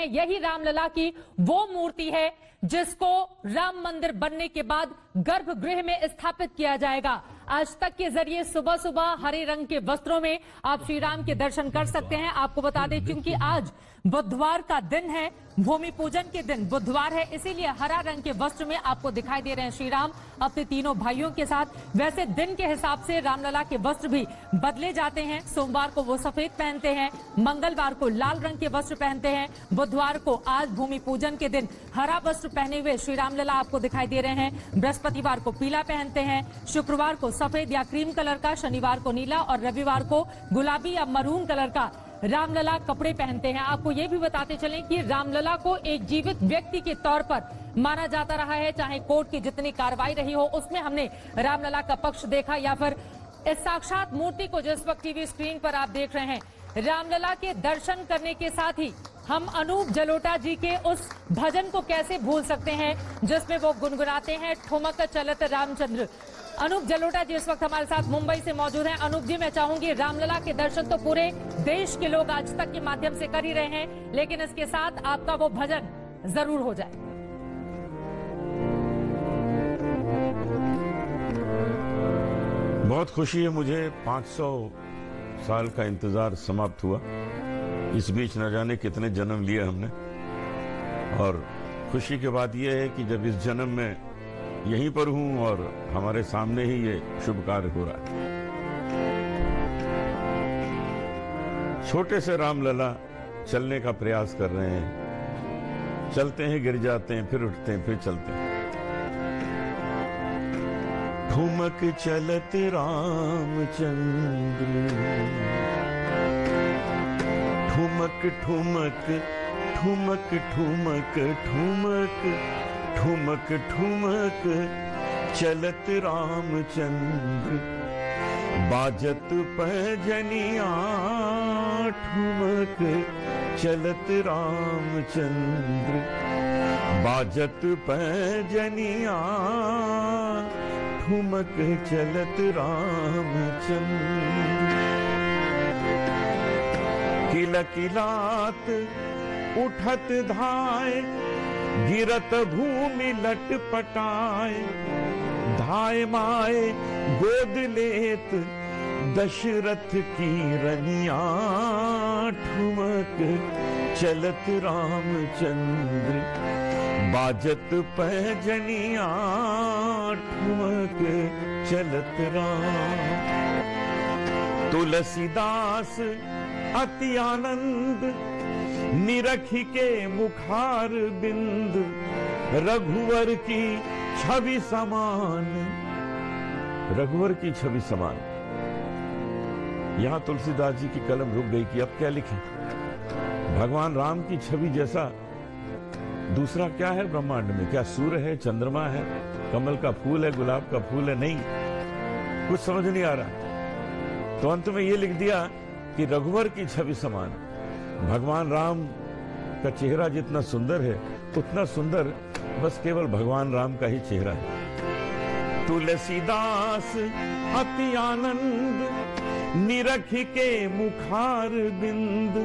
हैं यही रामलला की वो मूर्ति है जिसको राम मंदिर बनने के बाद गर्भगृह में स्थापित किया जाएगा। आज तक के जरिए सुबह सुबह हरे रंग के वस्त्रों में आप श्री राम के दर्शन कर सकते हैं। आपको बता दें क्योंकि आज बुधवार का दिन है, भूमि पूजन के दिन बुधवार है, इसीलिए हरा रंग के वस्त्र में आपको दिखाई दे रहे हैं श्री राम अपने तीनों भाइयों के साथ। वैसे दिन के हिसाब से रामलला के वस्त्र भी बदले जाते हैं। सोमवार को वो सफेद पहनते हैं, मंगलवार को लाल रंग के वस्त्र पहनते हैं, बुधवार को आज भूमि पूजन के दिन हरा वस्त्र पहने हुए श्री रामलला आपको दिखाई दे रहे हैं। बृहस्पतिवार को पीला पहनते हैं, शुक्रवार को सफेद या क्रीम कलर का, शनिवार को नीला और रविवार को गुलाबी या मरून कलर का रामलला कपड़े पहनते हैं। आपको ये भी बताते चलें कि रामलला को एक जीवित व्यक्ति के तौर पर माना जाता रहा है। चाहे कोर्ट की जितनी कार्रवाई रही हो उसमें हमने रामलला का पक्ष देखा या फिर इस साक्षात मूर्ति को जिस वक्त टीवी स्क्रीन पर आप देख रहे हैं, रामलला के दर्शन करने के साथ ही हम अनूप जलोटा जी के उस भजन को कैसे भूल सकते हैं जिसमें वो गुनगुनाते हैं, ठुमक चलत रामचंद्र। अनूप जलोटा जी इस वक्त हमारे साथ मुंबई से मौजूद हैं। अनूप जी, मैं चाहूंगी रामलला के दर्शन तो पूरे देश के लोग आज तक के माध्यम से कर ही रहे हैं, लेकिन इसके साथ आपका वो भजन जरूर हो जाए। बहुत खुशी है मुझे, 500 साल का इंतजार समाप्त हुआ। इस बीच न जाने कितने जन्म लिए हमने, और खुशी की बात यह है कि जब इस जन्म में यहीं पर हूं और हमारे सामने ही ये शुभ कार्य हो रहा है। छोटे से रामलला चलने का प्रयास कर रहे हैं, चलते हैं, गिर जाते हैं, फिर उठते हैं, फिर चलते हैं। ठुमक चलत रामचंद्र, ठुमक ठुमक ठुमक ठुमक ठुमक ठुमक ठुमक चलत रामचंद्र, बाजत पैजनिया ठुमक चलत रामचंद्र, बाजत पैजनिया ठुमक चलत रामचंद्र। किलकिलात उठत धाय, गिरत भूमि लटपटाए, धाय माए गोद लेत दशरथ की रनिया ठुमक चलत रामचंद्र, बाजत पैजनिया ठुमक चलत राम। तुलसीदास अति आनंद, निरख के मुखार बिंद, रघुवर की छवि समान, रघुवर की छवि समान। यहां तुलसीदास जी की कलम रुक गई कि अब क्या लिखें। भगवान राम की छवि जैसा दूसरा क्या है ब्रह्मांड में? क्या सूर्य है, चंद्रमा है, कमल का फूल है, गुलाब का फूल है? नहीं, कुछ समझ नहीं आ रहा। तो अंत में यह लिख दिया कि रघुवर की छवि समान। भगवान राम का चेहरा जितना सुंदर है उतना सुंदर बस केवल भगवान राम का ही चेहरा है। तुलसीदास अति आनंद, निरख के मुखार बिंद,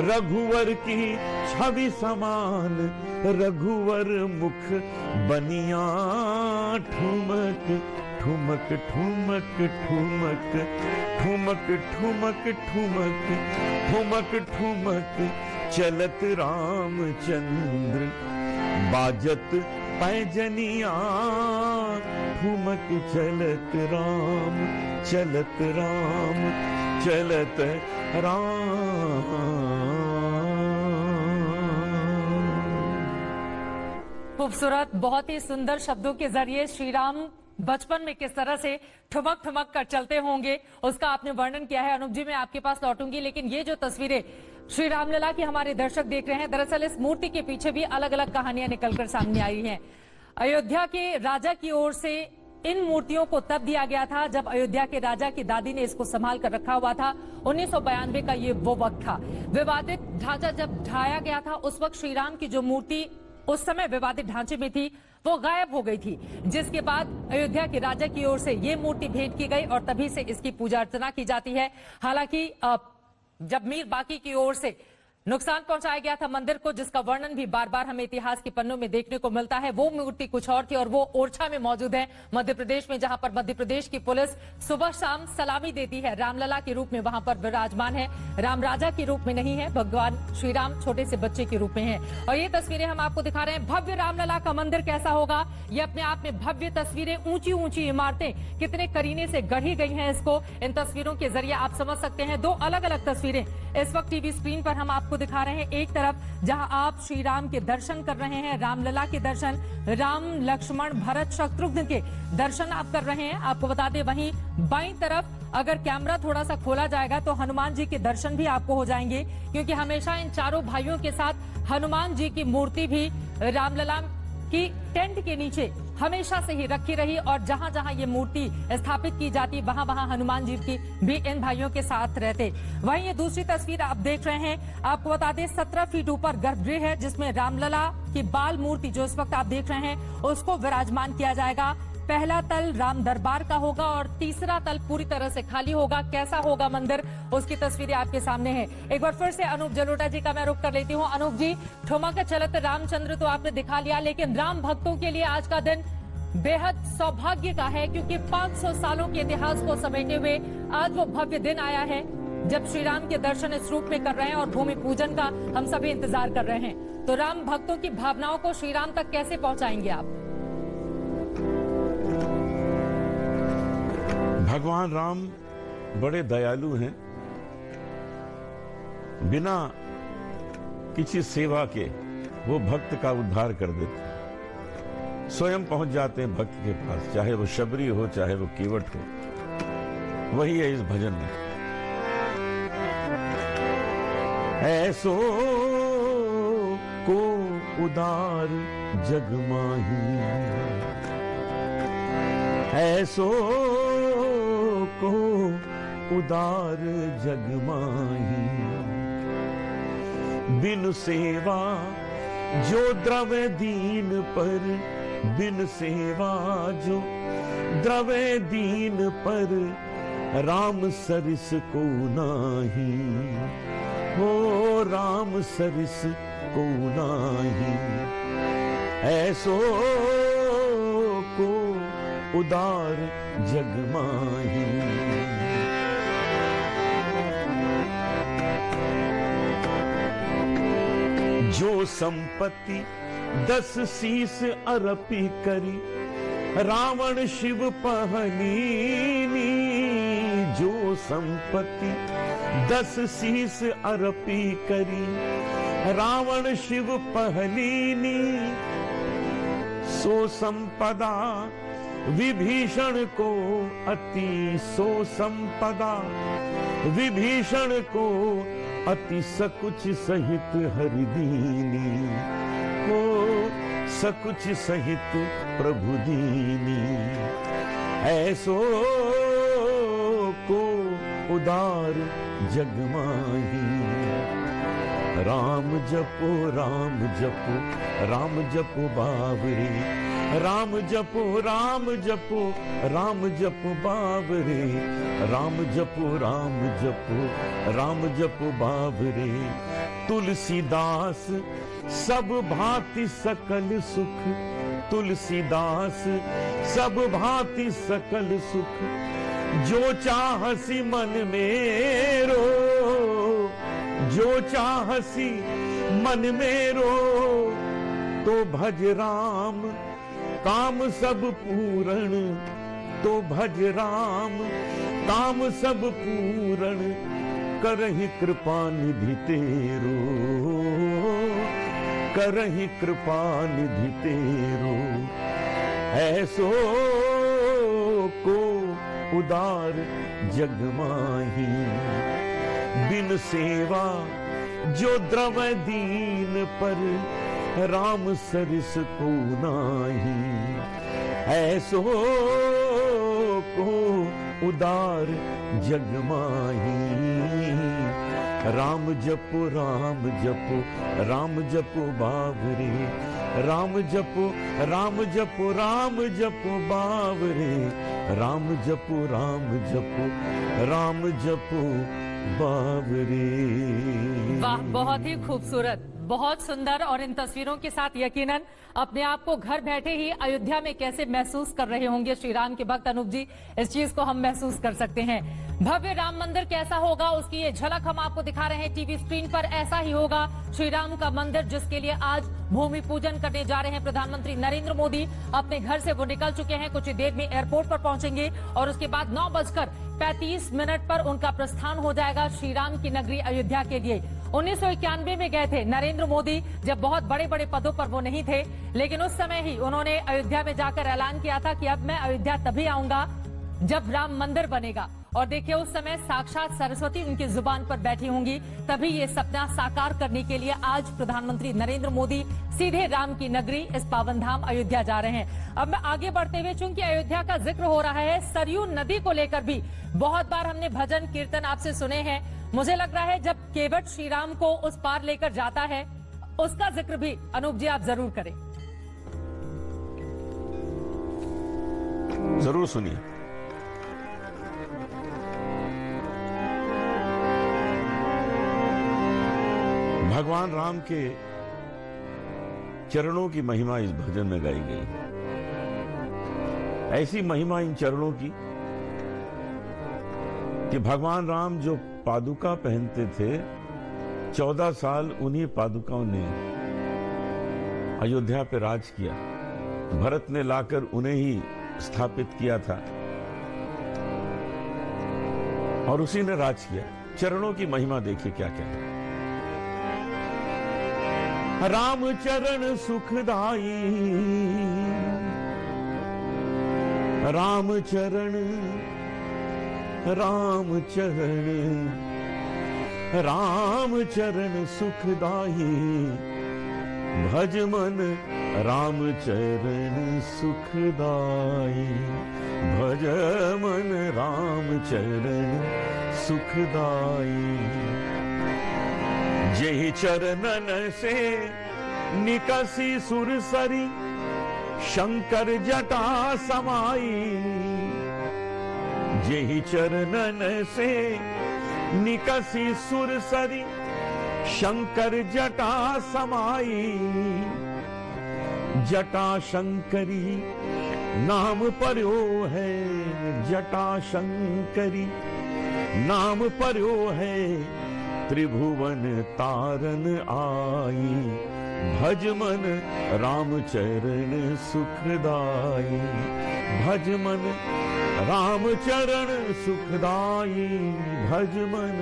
रघुवर की छवि समान, रघुवर मुख बनिया ठुमक ठुमक ठुमक ठुमक ठुमक ठुमक ठुमक ठुमक ठुमक चलत रामचंद्र, बाजत पैजनिया ठुमक चलत राम, चलत राम, चलत राम। खूबसूरत, बहुत ही सुंदर शब्दों के जरिए श्री राम बचपन में किस तरह से ठुमक ठुमक कर चलते होंगे उसका आपने वर्णन किया है। अनूप जी, मैं आपके पास लौटूंगी, लेकिन ये जो तस्वीरें श्री रामलला की हमारे दर्शक देख रहे हैं, दरअसल इस मूर्ति के पीछे भी अलग अलग कहानियां निकलकर सामने आई हैं। अयोध्या के राजा की ओर से इन मूर्तियों को तब दिया गया था जब अयोध्या के राजा की दादी ने इसको संभाल कर रखा हुआ था। 1992 का ये वो वक्त था। विवादित ढांचा जब ढाया गया था उस वक्त श्री राम की जो मूर्ति उस समय विवादित ढांचे में थी वो गायब हो गई थी, जिसके बाद अयोध्या के राजा की ओर से ये मूर्ति भेंट की गई और तभी से इसकी पूजा अर्चना की जाती है। हालांकि जब मीर बाकी की ओर से नुकसान पहुंचाया गया था मंदिर को, जिसका वर्णन भी बार बार हमें इतिहास के पन्नों में देखने को मिलता है। वो मूर्ति कुछ और थी और वो ओरछा में मौजूद है, मध्य प्रदेश में, जहां पर मध्य प्रदेश की पुलिस सुबह शाम सलामी देती है। रामलला के रूप में वहां पर विराजमान है, राम राजा के रूप में नहीं है, भगवान श्री राम छोटे से बच्चे के रूप में है। और ये तस्वीरें हम आपको दिखा रहे हैं। भव्य रामलला का मंदिर कैसा होगा, ये अपने आप में भव्य तस्वीरें, ऊंची ऊंची इमारतें कितने करीने से गढ़ी गई हैं, इसको इन तस्वीरों के जरिए आप समझ सकते हैं। दो अलग अलग तस्वीरें इस वक्त टीवी स्क्रीन पर हम आपको दिखा रहे हैं। एक तरफ जहां आप श्री राम के दर्शन कर रहे हैं, रामलला के दर्शन, राम लक्ष्मण भरत शत्रुघ्न के दर्शन आप कर रहे हैं। आपको बता दें वहीं बाईं तरफ अगर कैमरा थोड़ा सा खोला जाएगा तो हनुमान जी के दर्शन भी आपको हो जाएंगे, क्योंकि हमेशा इन चारों भाइयों के साथ हनुमान जी की मूर्ति भी रामलला की टेंट के नीचे हमेशा से ही रखी रही और जहां जहां ये मूर्ति स्थापित की जाती वहां वहां हनुमान जी की भी इन भाइयों के साथ रहते। वहीं ये दूसरी तस्वीर आप देख रहे हैं, आपको बता दें 17 फीट ऊपर गर्भगृह है, जिसमें रामलला की बाल मूर्ति जो इस वक्त आप देख रहे हैं उसको विराजमान किया जाएगा। पहला तल राम दरबार का होगा और तीसरा तल पूरी तरह से खाली होगा। कैसा होगा मंदिर, उसकी तस्वीरें आपके सामने है। एक बार फिर से अनूप जलोटा जी का मैं रुख कर लेती हूँ। अनूप जी, ठुमक चलत रामचंद्र तो आपने दिखा लिया, लेकिन राम भक्तों के लिए आज का दिन बेहद सौभाग्य का है, क्योंकि 500 सालों के इतिहास को समेटे हुए आज वो भव्य दिन आया है जब श्री राम के दर्शन इस रूप में कर रहे हैं और भूमि पूजन का हम सभी इंतजार कर रहे हैं। तो राम भक्तों की भावनाओं को श्री राम तक कैसे पहुंचाएंगे आप? भगवान राम बड़े दयालु हैं, बिना किसी सेवा के वो भक्त का उद्धार कर देते हैं, स्वयं पहुंच जाते हैं भक्त के पास, चाहे वो शबरी हो चाहे वो कीवट हो। वही है इस भजन में। ऐसो को उदार जग माही, ऐसो को उदार जग माही, बिन सेवा जो द्रवे दीन पर, बिन सेवा जो द्रवे दीन पर, राम सरिस को नाही, हो राम सरिस को नाही। ऐसो को उदार जग माही। जो संपत्ति 10 शीस अर्पी करी, रावण शिव पहनीनी। जो संपत्ति 10 शीस अर्पी करी, रावण शिव पहनीनी। सो संपदा विभीषण को अति, सो संपदा विभीषण को अति सकुच सहित हरिदीनी। हो सकुच सहित प्रभु दीनी। ऐसो को उदार जग माही। राम जपो राम जपो राम जपो बावरे, राम जपो राम जपो राम जपो बावरे, राम जपो राम जपो राम जपो बावरे। तुलसीदास सब भांति सकल सुख, तुलसीदास सब भांति सकल सुख। जो चाहसी मन मेरो, जो चाहसी मन मेरो, तो भज राम काम सब पूरण। तो भज राम काम सब पूरण, करहि कृपा निधि तेरो, करहि कृपा निधि तेरो। ऐसो को उदार जग माही। बिन सेवा जो द्रव दीन पर, राम सरिस को नाही। ऐसो को उदार जग माही। राम जपो राम जपो राम जपो बावरे, राम जपो राम जपो राम जपो बावरे, राम जपो राम जपो राम जपो बाबरी। वाह, बहुत ही खूबसूरत, बहुत सुंदर। और इन तस्वीरों के साथ यकीनन अपने आप को घर बैठे ही अयोध्या में कैसे महसूस कर रहे होंगे श्री राम के भक्त अनूप जी, इस चीज को हम महसूस कर सकते हैं। भव्य राम मंदिर कैसा होगा उसकी ये झलक हम आपको दिखा रहे हैं टीवी स्क्रीन पर। ऐसा ही होगा श्री राम का मंदिर, जिसके लिए आज भूमि पूजन करने जा रहे हैं प्रधानमंत्री नरेंद्र मोदी। अपने घर से वो निकल चुके हैं, कुछ ही देर में एयरपोर्ट पर पहुंचेंगे और उसके बाद 9:35 पर उनका प्रस्थान हो जाएगा श्री राम की नगरी अयोध्या के लिए। 1991 में गए थे नरेंद्र मोदी, जब बहुत बड़े बड़े पदों पर वो नहीं थे, लेकिन उस समय ही उन्होंने अयोध्या में जाकर ऐलान किया था कि अब मैं अयोध्या तभी आऊंगा जब राम मंदिर बनेगा। और देखिए, उस समय साक्षात सरस्वती उनकी जुबान पर बैठी होंगी, तभी ये सपना साकार करने के लिए आज प्रधानमंत्री नरेंद्र मोदी सीधे राम की नगरी इस पावन धाम अयोध्या जा रहे हैं। अब मैं आगे बढ़ते हुए, चूंकि अयोध्या का जिक्र हो रहा है, सरयू नदी को लेकर भी बहुत बार हमने भजन कीर्तन आपसे सुने हैं। मुझे लग रहा है जब केवट श्री राम को उस पार लेकर जाता है, उसका जिक्र भी अनूप जी आप जरूर करें। जरूर सुनिए। भगवान राम के चरणों की महिमा इस भजन में गाई गई। ऐसी महिमा इन चरणों की कि भगवान राम जो पादुका पहनते थे, 14 साल उन्हीं पादुकाओं ने अयोध्या पे राज किया। भरत ने लाकर उन्हें ही स्थापित किया था और उसी ने राज किया। चरणों की महिमा देखिए क्या क्या है। राम चरण सुखदाई, राम चरण, राम चरण, राम चरण सुखदाई, भज मन राम चरण सुखदाई, भज मन राम चरण सुखदाई। जेहि चरणन से निकसी सुरसरी, शंकर जटा समाई। जेहि चरणन से निकसी सुरसरी, शंकर जटा समाई। जटा शंकरी नाम पर्यो है, जटा शंकरी नाम पर्यो है, त्रिभुवन तारन आई। भज मन राम चरण सुखदाई, भज मन राम चरण सुखदाई, भज मन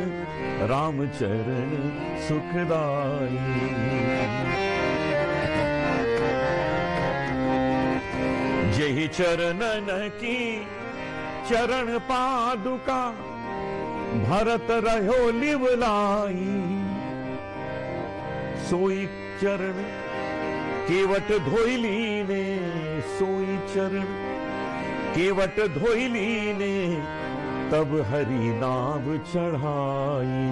राम चरण सुखदाई। जेहि चरणन की चरण पादुका, भरत रहो लिवलाई। सोई चरण केवट धोइली ने, सोई चरण केवट धोइली ने, तब हरि नाम चढ़ाई।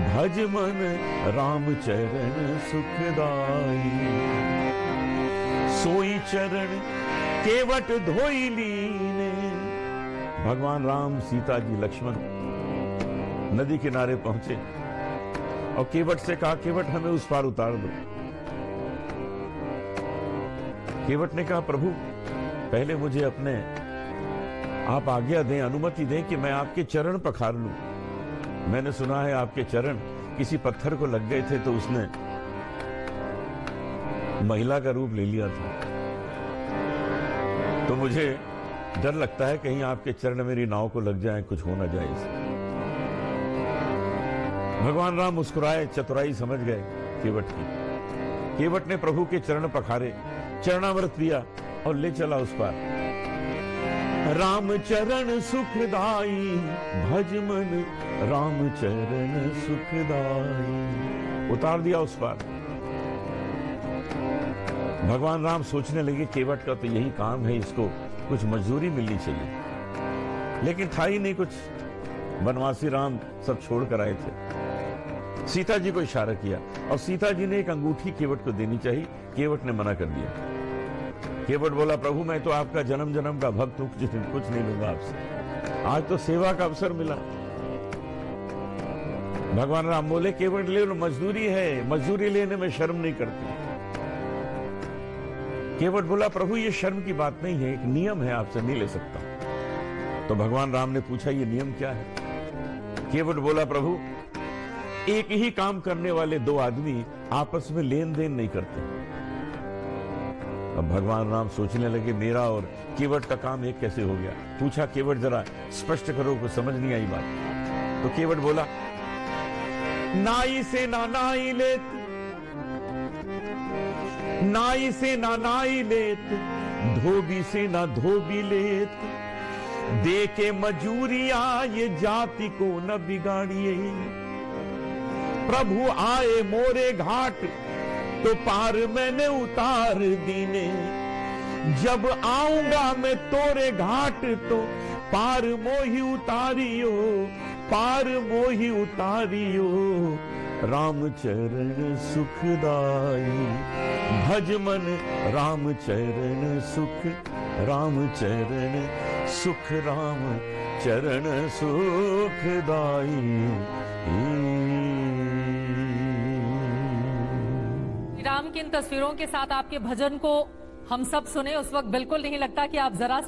भज मन राम चरण सुखदाई। सोई चरण केवट धोइली ने। भगवान राम, सीता जी, लक्ष्मण नदी किनारे पहुंचे और केवट से कहा, केवट हमें उस पार उतार दो। केवट ने कहा, प्रभु पहले मुझे अपने आप आज्ञा दें, अनुमति दें कि मैं आपके चरण पखार लूं। मैंने सुना है आपके चरण किसी पत्थर को लग गए थे तो उसने महिला का रूप ले लिया था, तो मुझे डर लगता है कहीं आपके चरण मेरी नाव को लग जाए, कुछ हो ना जाए इसे। भगवान राम मुस्कुराए, चतुराई समझ गए केवट की। केवट ने प्रभु के चरण पखारे, चरणामृत लिया और ले चला उस पार। राम चरण सुखदाई, भज मन राम चरण सुखदाई। उतार दिया उस पार। भगवान राम सोचने लगे केवट का तो यही काम है, इसको कुछ मजदूरी मिलनी चाहिए, लेकिन था ही नहीं कुछ। वनवासी राम सब छोड़ कर आए थे। सीता जी को इशारा किया और सीता जी ने एक अंगूठी केवट को देनी चाहिए, केवट ने मना कर दिया। केवट बोला, प्रभु मैं तो आपका जन्म जन्म का भक्त हूं, कुछ नहीं लूंगा आपसे, आज तो सेवा का अवसर मिला। भगवान राम बोले केवट ले लो, मजदूरी है, मजदूरी लेने में शर्म नहीं करती। केवट बोला प्रभु ये शर्म की बात नहीं है, एक नियम है, आपसे नहीं ले सकता। तो भगवान राम ने पूछा ये नियम क्या है? केवट बोला प्रभु एक ही काम करने वाले दो आदमी आपस में लेन देन नहीं करते। अब भगवान राम सोचने लगे मेरा और केवट का काम एक कैसे हो गया। पूछा केवट जरा स्पष्ट करो, को समझ नहीं आई बात। तो केवट बोला नाई से ना नाई लेत, नाई से ना नाई लेत, धोबी से ना धोबी लेत, दे के मजूरिया ये जाति को न बिगाड़िए। प्रभु आए मोरे घाट तो पार मैंने उतार दीने, जब आऊंगा मैं तोरे घाट तो पार मोही उतारियो, पार मोही उतारियो। राम चरण सुखदाई भज मन, राम चरण सुख, राम चरण सुख, राम चरण सुखदाई। राम की इन तस्वीरों के साथ आपके भजन को हम सब सुने, उस वक्त बिल्कुल नहीं लगता कि आप जरा